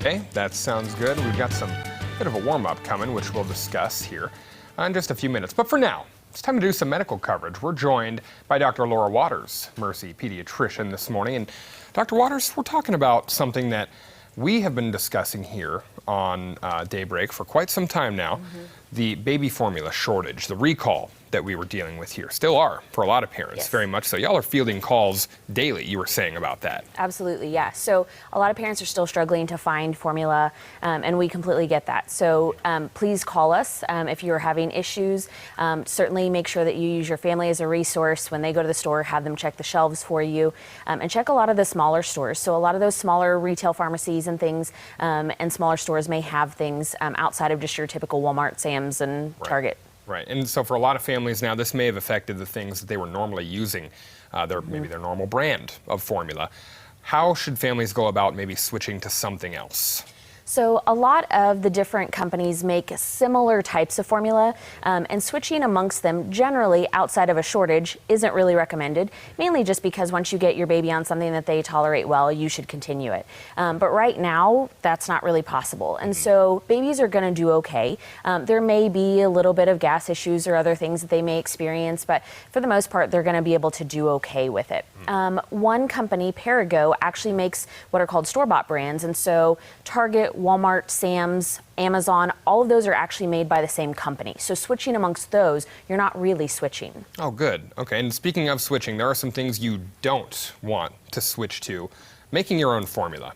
Okay, that sounds good. We've got some bit of a warm-up coming, which we'll discuss here in just a few minutes. But for now, it's time to do some medical coverage. We're joined by Dr. Laura Waters, Mercy pediatrician, this morning. And Dr. Waters, we're talking about something that we have been discussing here on Daybreak for quite some time now, the baby formula shortage, the recall that we were dealing with here. Still are for a lot of parents, Yes. very much so. Y'all are fielding calls daily, you were saying about that. Absolutely, yeah. So a lot of parents are still struggling to find formula, and we completely get that. So please call us if you're having issues. Certainly make sure that you use your family as a resource. When they go to the store, have them check the shelves for you, and check a lot of the smaller stores. So a lot of those smaller retail pharmacies and things, and smaller stores may have things outside of just your typical Walmart, Sam's, and Target. Right, and so for a lot of families now, this may have affected the things that they were normally using, maybe their normal brand of formula. How should families go about maybe switching to something else? So a lot of the different companies make similar types of formula, and switching amongst them generally outside of a shortage isn't really recommended, mainly just because once you get your baby on something that they tolerate well, you should continue it. But right now, that's not really possible. And so babies are going to do okay. There may be a little bit of gas issues or other things that they may experience, but for the most part, they're going to be able to do okay with it. One company, Perigo, actually makes what are called store-bought brands. And so Target, Walmart, Sam's, Amazon, all of those are actually made by the same company. So switching amongst those, you're not really switching. Oh, good. Okay, and speaking of switching, there are some things you don't want to switch to. Making your own formula,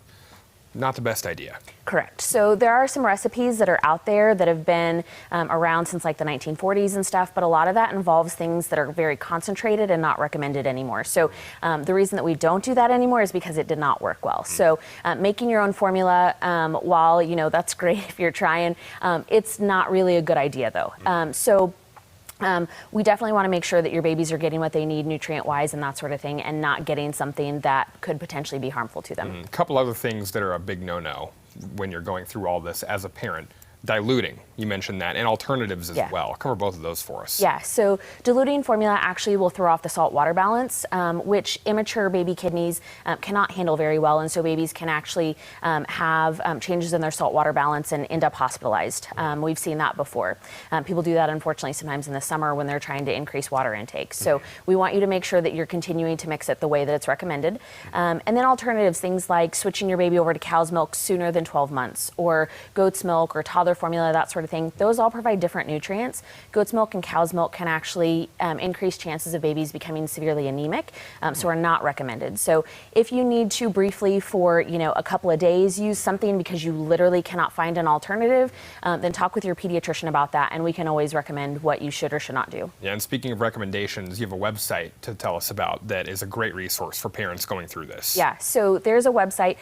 not the best idea. Correct. So there are some recipes that are out there that have been around since like the 1940s and stuff, but a lot of that involves things that are very concentrated and not recommended anymore. So the reason that we don't do that anymore is because it did not work well. So making your own formula, while, you know, that's great if you're trying, it's not really a good idea though. We definitely want to make sure that your babies are getting what they need nutrient-wise and that sort of thing, and not getting something that could potentially be harmful to them. A couple other things that are a big no-no when you're going through all this as a parent. Diluting, you mentioned that, and alternatives as well. Cover both of those for us. Yeah, so diluting formula actually will throw off the salt-water balance, which immature baby kidneys cannot handle very well, and so babies can actually have changes in their salt-water balance and end up hospitalized. We've seen that before. People do that, unfortunately, sometimes in the summer when they're trying to increase water intake. So we want you to make sure that you're continuing to mix it the way that it's recommended. And then alternatives, things like switching your baby over to cow's milk sooner than 12 months, or goat's milk, or toddler formula, that sort of thing. Those all provide different nutrients. Goat's milk and cow's milk can actually increase chances of babies becoming severely anemic, so are not recommended. So if you need to briefly for, you know, a couple of days use something because you literally cannot find an alternative, then talk with your pediatrician about that, and we can always recommend what you should or should not do. Yeah, and speaking of recommendations, you have a website to tell us about that is a great resource for parents going through this. Yeah, so there's a website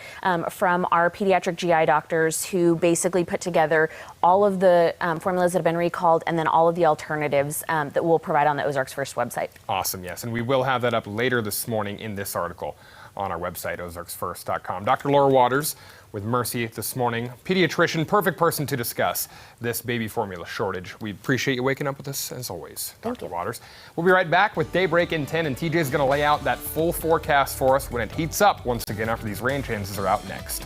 from our pediatric GI doctors who basically put together all of the formulas that have been recalled, and then all of the alternatives that we'll provide on the Ozarks First website. Awesome, yes, and we will have that up later this morning in this article on our website, ozarksfirst.com. Dr. Laura Waters with Mercy this morning, pediatrician, perfect person to discuss this baby formula shortage. We appreciate you waking up with us as always, Dr. Waters. We'll be right back with Daybreak in 10, and TJ's going to lay out that full forecast for us when it heats up once again after these rain chances are out next.